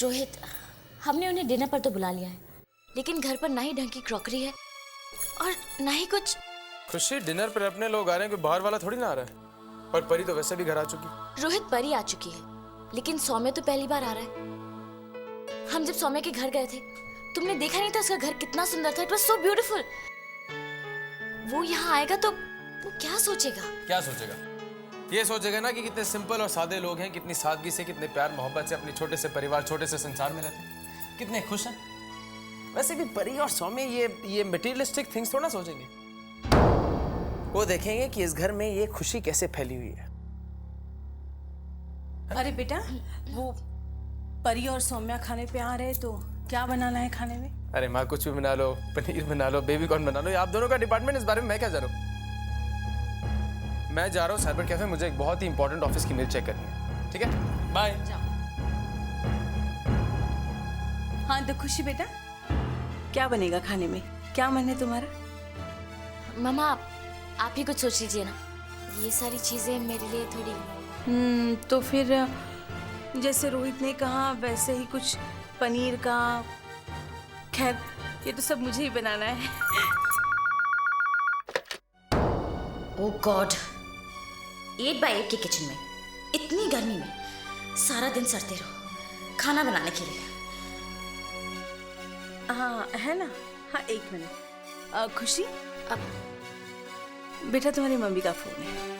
रोहित, हमने उन्हें डिनर पर तो बुला लिया है, लेकिन घर पर ना ही ढंग की क्रॉकरी है और ना ही कुछ। खुशी, डिनर पर अपने लोग आ रहे हैं, कोई बाहर वाला थोड़ी ना आ रहा है। और परी तो वैसे भी घर आ चुकी। रोहित, परी आ चुकी है, लेकिन सौम्य तो पहली बार आ रहा है। हम जब सौम्य के घर गए थे, तुमने देखा नहीं था उसका घर कितना सुंदर था? It was so beautiful. वो यहाँ आएगा तो वो क्या सोचेगा? क्या सोचेगा? ये सोचेगा ना कि कितने सिंपल और सादे लोग हैं, कितनी सादगी से, कितने प्यार मोहब्बत से अपने छोटे से परिवार, छोटे से संसार में रहते हैं, कितने खुश हैं। वैसे भी परी और सौम्य ये मटेरियलिस्टिक थिंग्स थोड़ा सोचेंगे। वो देखेंगे कि इस घर में ये खुशी कैसे फैली हुई है। अरे बेटा, वो परी और सौम्या खाने पे आ रहे, तो क्या बनाना है खाने में? अरे माँ, कुछ भी बना लो, पनीर बना लो, बेबी कॉर्न बना लो। आप दोनों का डिपार्टमेंट, इस बारे में मैं क्या जा रहा हूँ। मैं जा रहा हूँ साइबर कैफे, मुझे एक बहुत ही इंपॉर्टेंट ऑफिस की मेल चेक करनी है। ठीक है, बाय। हाँ तो खुशी बेटा, क्या बनेगा खाने में? क्या मन है तुम्हारा? मम्मा, आप ही कुछ सोच लीजिए ना। ये सारी चीजें मेरे लिए थोड़ी। तो फिर जैसे रोहित ने कहा वैसे ही कुछ पनीर का। खैर, ये तो सब मुझे ही बनाना है। ओह गॉड, 8 by 8 के किचन में इतनी गर्मी में सारा दिन सड़ते रहो खाना बनाने के लिए। हाँ है ना। हाँ, 1 मिनट। खुशी, अब बेटा तुम्हारी मम्मी का फोन है।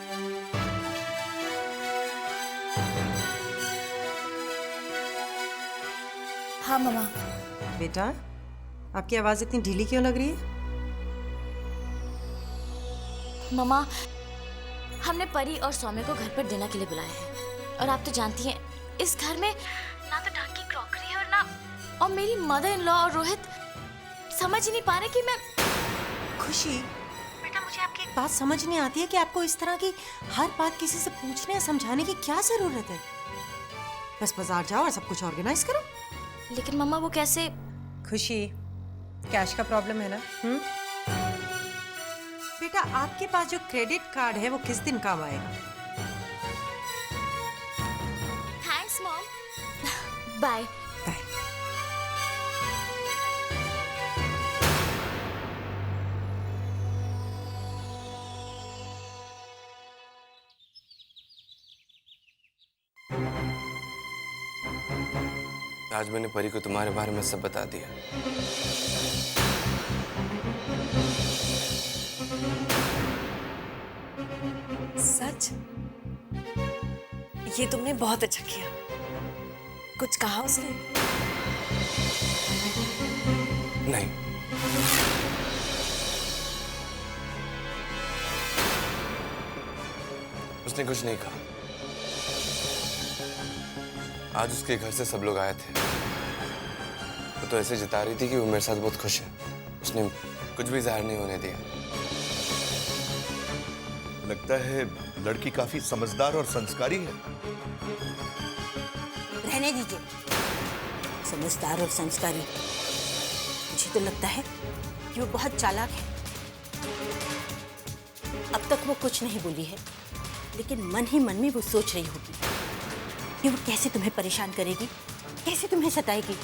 हाँ मम्मा। बेटा, आपकी आवाज इतनी ढीली क्यों लग रही है? मम्मा, हमने परी और सौम्य को घर पर डिनर के लिए बुलाया है, और आप तो जानती हैं इस घर में ना तो ढंग की क्रॉकरी है और ना, और मेरी मदर इन लॉ और रोहित समझ ही नहीं पा रहे कि मैं। खुशी बेटा, मुझे आपकी एक बात समझ नहीं आती है कि आपको इस तरह की हर बात किसी से पूछने या समझाने की क्या जरूरत है। बस बाजार जाओ और सब कुछ ऑर्गेनाइज करो। लेकिन मम्मा, वो कैसे? खुशी, कैश का प्रॉब्लम है ना? बेटा, आपके पास जो क्रेडिट कार्ड है वो किस दिन काम आएगा? Thanks mom. बाय। बाय। आज मैंने परी को तुम्हारे बारे में सब बता दिया। सच? ये तुमने बहुत अच्छा किया। कुछ कहा उसने? नहीं, उसने कुछ नहीं कहा। आज उसके घर से सब लोग आए थे। वो तो ऐसे जता रही थी कि वो मेरे साथ बहुत खुश है। उसने कुछ भी जाहिर नहीं होने दिया। लगता है लड़की काफी समझदार और संस्कारी है। रहने दीजिए, समझदार और संस्कारी। मुझे तो लगता है कि वो बहुत चालाक है। अब तक वो कुछ नहीं बोली है, लेकिन मन ही मन में वो सोच रही होगी कि वो कैसे तुम्हें परेशान करेगी, कैसे तुम्हें सताएगी।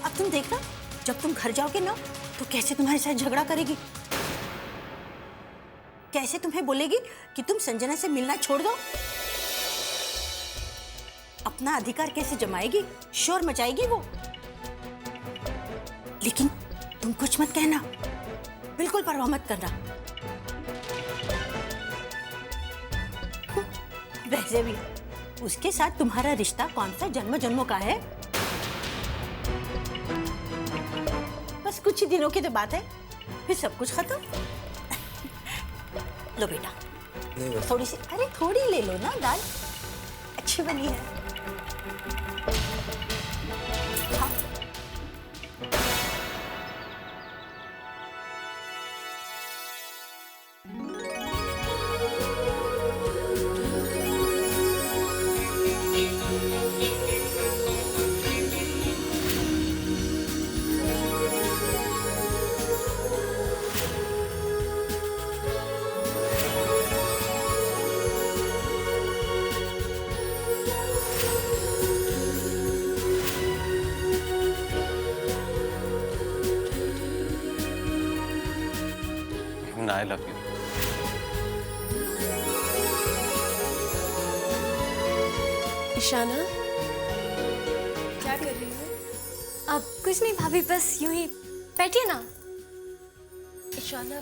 अब तुम देखना, जब तुम घर जाओगे ना तो कैसे तुम्हारे साथ झगड़ा करेगी, कैसे तुम्हें बोलेगी कि तुम संजना से मिलना छोड़ दो, अपना अधिकार कैसे जमाएगी, शोर मचाएगी वो। लेकिन तुम कुछ मत कहना, बिल्कुल परवाह मत करना। वैसे भी उसके साथ तुम्हारा रिश्ता कौन सा जन्म जन्मों का है। बस कुछ ही दिनों की तो बात है, फिर सब कुछ खत्म। लो बेटा, थोड़ी सी, अरे थोड़ी ले लो ना, दाल अच्छी बनी है। हाँ। आई लव यू। ईशाना, क्या कर रही हो? अब कुछ नहीं भाभी, बस यूं ही बैठिए ना। ईशाना,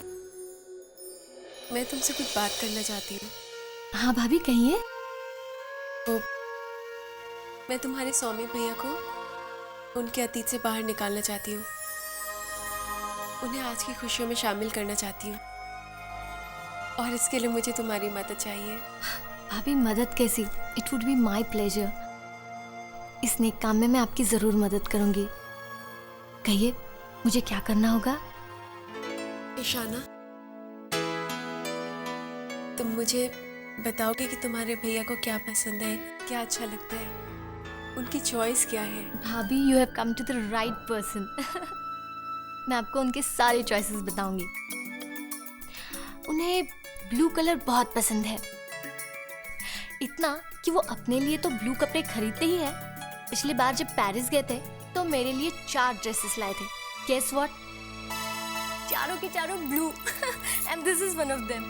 मैं तुमसे कुछ बात करना चाहती हूँ। हाँ भाभी कहिए। तो मैं तुम्हारे सौम्य भैया को उनके अतीत से बाहर निकालना चाहती हूँ। उन्हें आज की खुशियों में शामिल करना चाहती हूँ, और इसके लिए मुझे तुम्हारी मदद चाहिए। भाभी मदद कैसी? It would be my pleasure. इस नेक काम में मैं आपकी जरूर मदद करूंगी। कहिए मुझे क्या करना होगा? ईशाना, तुम मुझे बताओगे कि तुम्हारे भैया को क्या पसंद है, क्या अच्छा लगता है, उनकी चॉइस क्या है? भाभी you have come to the right person. मैं आपको उनके सारे चॉइसेस बताऊंगी। उन्हें ब्लू कलर बहुत पसंद है, इतना कि वो अपने लिए तो ब्लू कपड़े खरीदते ही हैं। पिछली बार जब पेरिस गए थे तो मेरे लिए 4 ड्रेसेस लाए थे। Guess what? चारों के चारों blue. And this is one of them.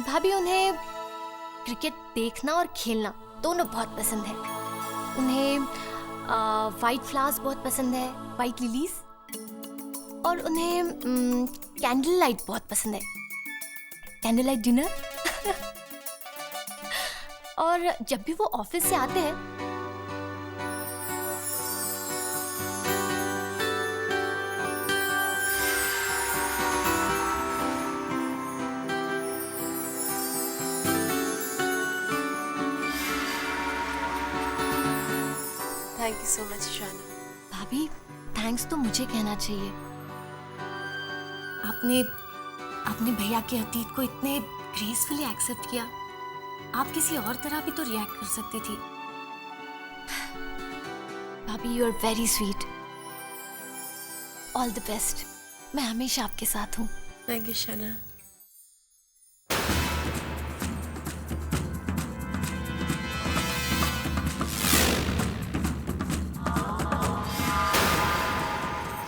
भाभी उन्हें क्रिकेट देखना और खेलना दोनों बहुत पसंद है। उन्हें वाइट फ्लावर्स बहुत पसंद है, वाइट लिलीज, और उन्हें कैंडल लाइट बहुत पसंद है, कैंडल लाइट डिनर। और जब भी वो ऑफिस से आते हैं thank you so much Ishana. भाभी थैंक्स तो मुझे कहना चाहिए। आपने अपने भैया के अतीत को इतने ग्रेसफुली एक्सेप्ट किया। आप किसी और तरह भी तो रिएक्ट कर सकती थी। भाभी you are very sweet. All the best. मैं हमेशा आपके साथ हूँ। Thank you Ishana.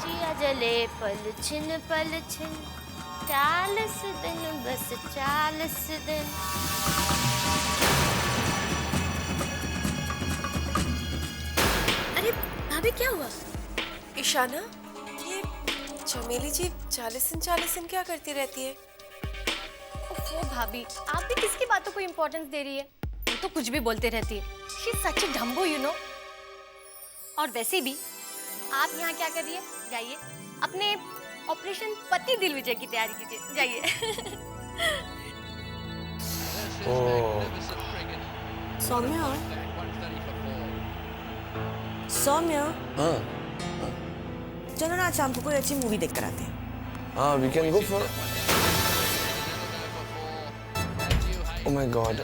जिया जले पल छिन 40 दिन, बस 40 दिन। अरे भाभी क्या हुआ? ईशाना, ये चमेली जी 40 दिन क्या करती रहती है? ओह भाभी आप भी किसकी बातों को इम्पोर्टेंस दे रही है? वो तो कुछ भी बोलते रहती है। She is such a dumbo you know. और वैसे भी आप यहाँ क्या कर रही है? जाइए अपने ऑपरेशन पति दिल विजय की तैयारी कीजिए, जाइए। सौम्या, सौम्या, हाँ चलो ना आज शाम को कोई अच्छी मूवी देख कर आते हैं। हाँ, we can go for. Oh my God,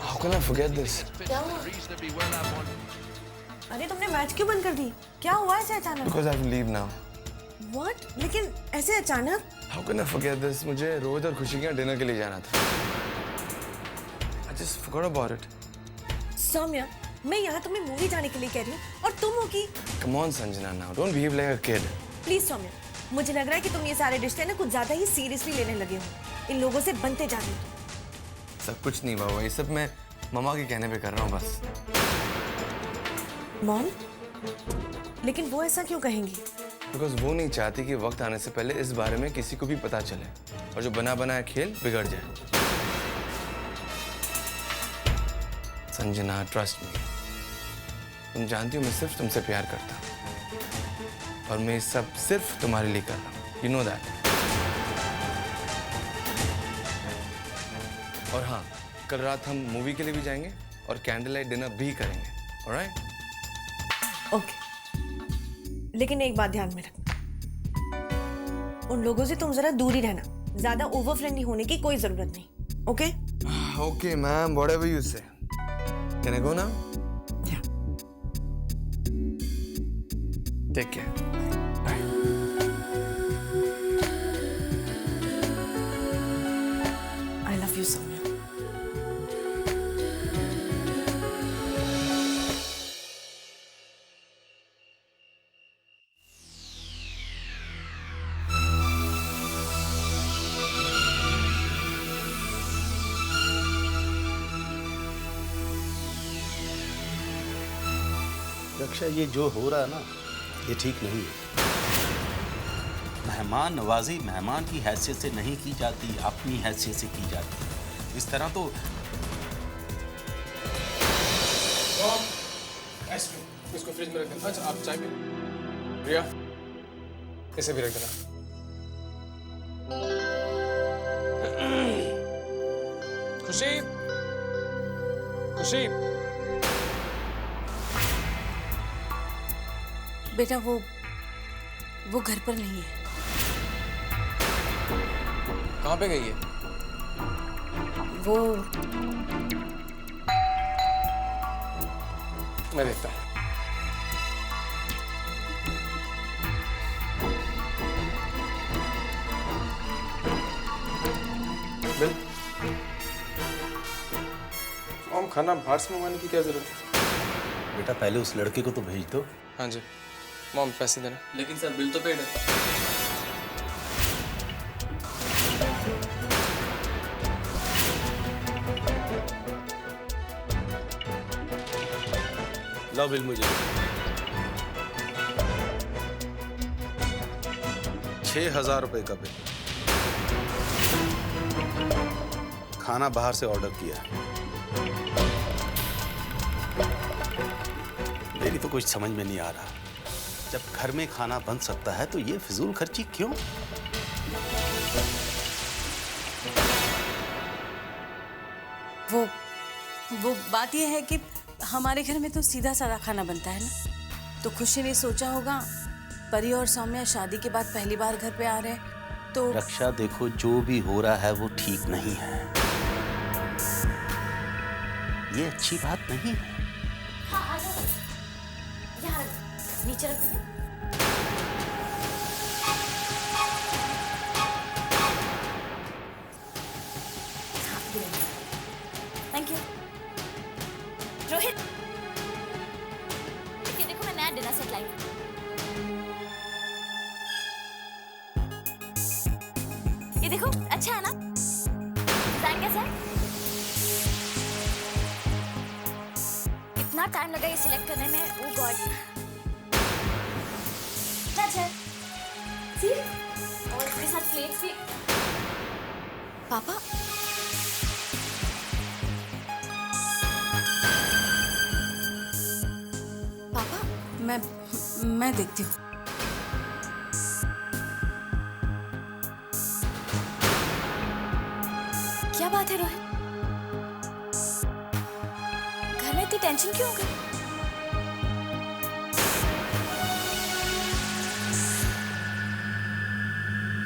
how can I forget this? अरे तुमने मैच क्यों बंद कर दी? क्या हुआ ऐसे अचानक? Because I have to leave now. What? लेकिन ऐसे अचानक? How can I forget this? मुझे रोहित और खुशी के यहाँ डिनर के लिए जाना था। I just forgot about it. Saumya, मैं यहाँ तुम्हें मूवी जाने के लिए कह रही हूँ और तुम हो कि Come on, Sanjana, now don't behave like a kid. Please Saumya, मुझे लग रहा है कि तुम ये सारे रिश्ते ना कुछ ज्यादा ही सीरियसली लेने लगे हो। इन लोगों से बनते जा रहे हो। सब कुछ नहीं बाबा, ये सब मैं मम्मा के कहने पे कर रहा हूँ बस। मॉम? लेकिन वो ऐसा क्यों कहेंगी? बिकॉज वो नहीं चाहती कि वक्त आने से पहले इस बारे में किसी को भी पता चले और जो बना बनाया खेल बिगड़ जाए। संजना, ट्रस्ट मी, तुम जानती हो मैं सिर्फ तुमसे प्यार करता हूँ और मैं ये सब सिर्फ तुम्हारे लिए कर रहा हूँ। You know that. और हाँ, कल रात हम मूवी के लिए भी जाएंगे और कैंडल लाइट डिनर भी करेंगे। ऑलराइट? ओके, लेकिन एक बात ध्यान में रखना, उन लोगों से तुम जरा दूर ही रहना। ज्यादा ओवर फ्रेंडली होने की कोई जरूरत नहीं। Okay? Okay ma'am, whatever you say. Can I go now? Take care. I love you Saumya. Raksha, ये जो हो रहा है ना, ये ठीक नहीं है। मेहमान नवाजी मेहमान की हैसियत से नहीं की जाती, अपनी हैसियत से की जाती है। इस तरह तो आइसक्रीम इसको फ्रिज में रख देना। अच्छा आप चाय भी प्रिया, इसे भी रख देना। खुशी, खुशी, बेटा वो घर पर नहीं है। कहाँ पे गई है? वो मैं देखता हूँ। बिल, मॉम खाना बाहर से मंगवाने की क्या जरूरत है? बेटा पहले उस लड़के को तो भेज दो। हाँ जी मॉम, पैसे देना। लेकिन सर बिल तो पेड है। लो बिल मुझे। 6,000 रुपए का बिल। खाना बाहर से ऑर्डर किया। मेरी तो कुछ समझ में नहीं आ रहा, जब घर में खाना बन सकता है तो ये फिजूल खर्ची क्यों? वो बात ये है कि हमारे घर में तो सीधा साधा खाना बनता है ना, तो खुशी ने सोचा होगा परी और सौम्या शादी के बाद पहली बार घर पे आ रहे हैं तो। रक्षा देखो, जो भी हो रहा है वो ठीक नहीं है, ये अच्छी बात नहीं है। हाँ आ जाओ, यहाँ नीचे रख दीजिए। Thank you. रोहित, ये देखो मैं नया डिनर सेट लाई हूँ। ये देखो अच्छा है ना? डिजाइन कैसा है? इतना टाइम लगा ये सिलेक्ट करने में, ओह गॉड। अच्छा सी, और इसके साथ प्लेट्स भी। पापा मैं देखती हूँ। क्या बात है रोहित, घर में इतनी टेंशन क्यों हो गई?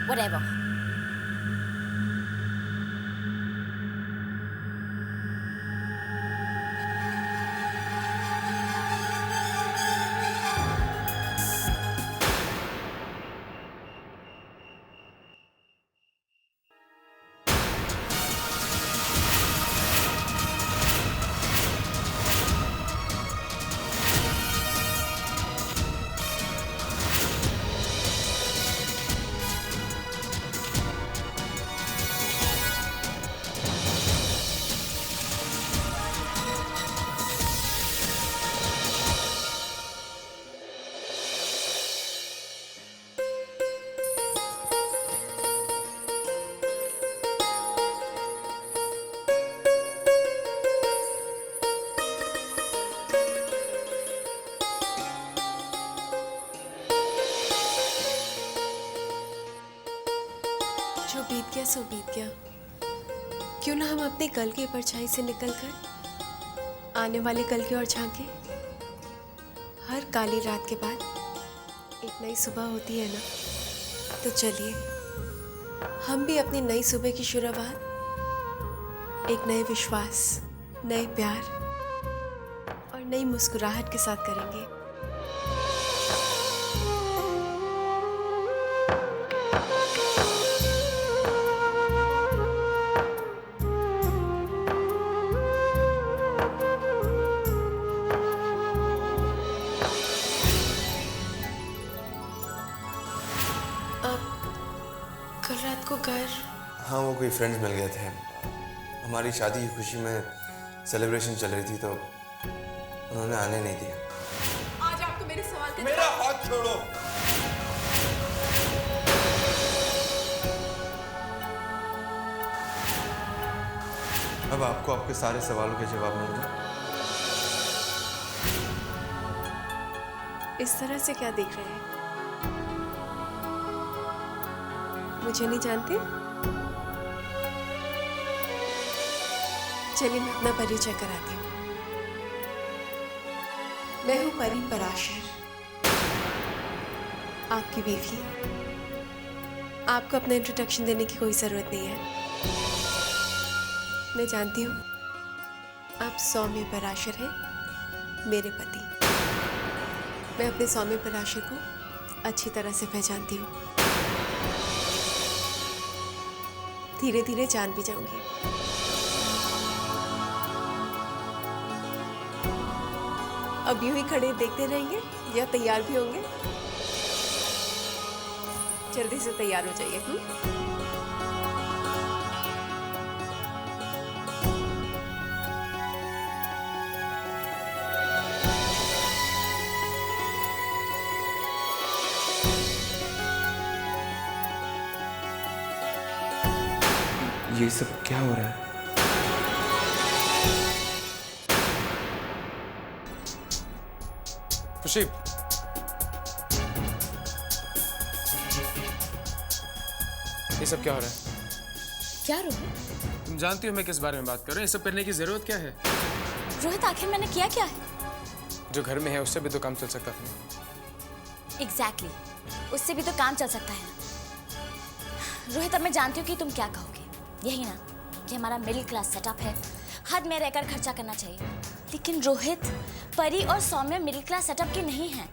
Whatever. जो बीत गया सो बीत गया। क्यों ना हम अपने कल की परछाई से निकलकर आने वाले कल की ओर झांके। हर काली रात के बाद एक नई सुबह होती है ना, तो चलिए हम भी अपनी नई सुबह की शुरुआत एक नए विश्वास, नए प्यार और नई मुस्कुराहट के साथ करेंगे। कल रात को घर, हाँ वो कोई फ्रेंड्स मिल गए थे, हमारी शादी की खुशी में सेलिब्रेशन चल रही थी तो उन्होंने आने नहीं दिया। मेरा हाथ छोड़ो। अब आपको आपके सारे सवालों के जवाब मिल गए। इस तरह से क्या देख रहे हैं? मुझे नहीं जानते? चलिए मैं अपना परिचय कराती हूँ। मैं हूँ परी पराशर, आपकी बीवी। आपको अपना इंट्रोडक्शन देने की कोई जरूरत नहीं है। मैं जानती हूँ आप सौम्य पराशर हैं, मेरे पति। मैं अपने सौम्य पराशर को अच्छी तरह से पहचानती हूँ। धीरे धीरे जान भी जाऊंगी। अब यूं ही खड़े देखते रहेंगे या तैयार भी होंगे? जल्दी से तैयार हो जाइए। ये सब क्या हो रहा है? खुशी, ये सब क्या हो रहा है? क्या रोहित? तुम जानती हो मैं किस बारे में बात कर रहा हूँ। ये सब करने की जरूरत क्या है? रोहित आखिर मैंने किया क्या है? जो घर में है उससे भी तो काम चल सकता था। एग्जैक्टली, उससे भी तो काम चल सकता है। रोहित, अब मैं जानती हूँ कि तुम क्या कहोगे। यही ना कि हमारा मिडिल क्लास सेटअप है, हद में रहकर खर्चा करना चाहिए। लेकिन रोहित, परी और सौम्य मिडिल क्लास सेटअप के नहीं हैं।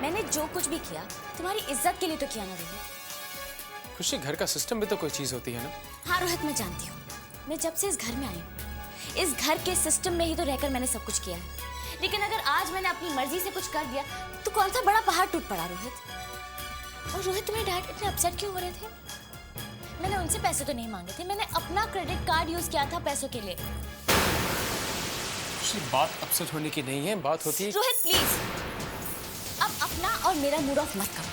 मैंने जो कुछ भी किया तुम्हारी इज्जत के लिए तो किया ना रोहित। खुशी, घर का सिस्टम भी तो कोई चीज होती है ना। हाँ रोहित, मैं जानती हूँ। मैं जब से इस घर में आई हूँ, इस घर के सिस्टम में ही तो रहकर मैंने सब कुछ किया है। लेकिन अगर आज मैंने अपनी मर्जी से कुछ कर दिया तो कौन सा बड़ा पहाड़ टूट पड़ा रोहित। और रोहित, तुम्हारे डैड इतने अपसेट क्यों हो रहे थे? मैंने उनसे पैसे तो नहीं मांगे थे, मैंने अपना क्रेडिट कार्ड यूज किया था पैसों के लिए। बात अपसेट होने की नहीं है, बात होती है। रोहित प्लीज, अब अपना और मेरा मूड ऑफ मत करो।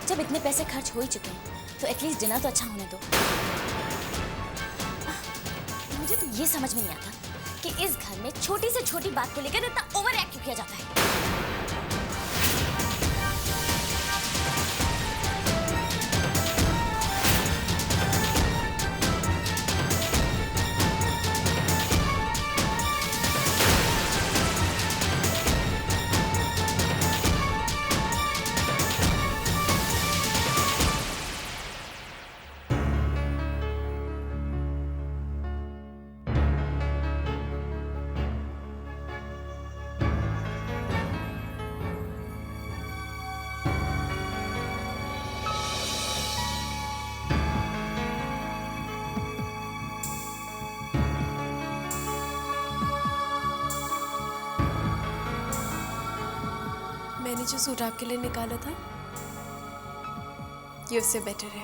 जब इतने पैसे खर्च हो ही चुके हैं तो एटलीस्ट डिनर तो अच्छा होने दो। मुझे तो ये समझ में नहीं आता कि इस घर में छोटी से छोटी बात को लेकर इतना ओवर एक्ट किया जाता है। मैंने जो सूट आपके लिए निकाला था ये उससे बेटर है।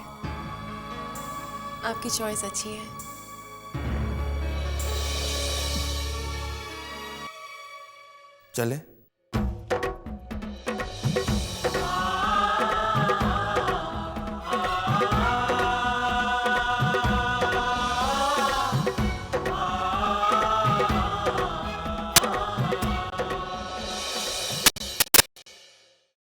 आपकी चॉइस अच्छी है। चले?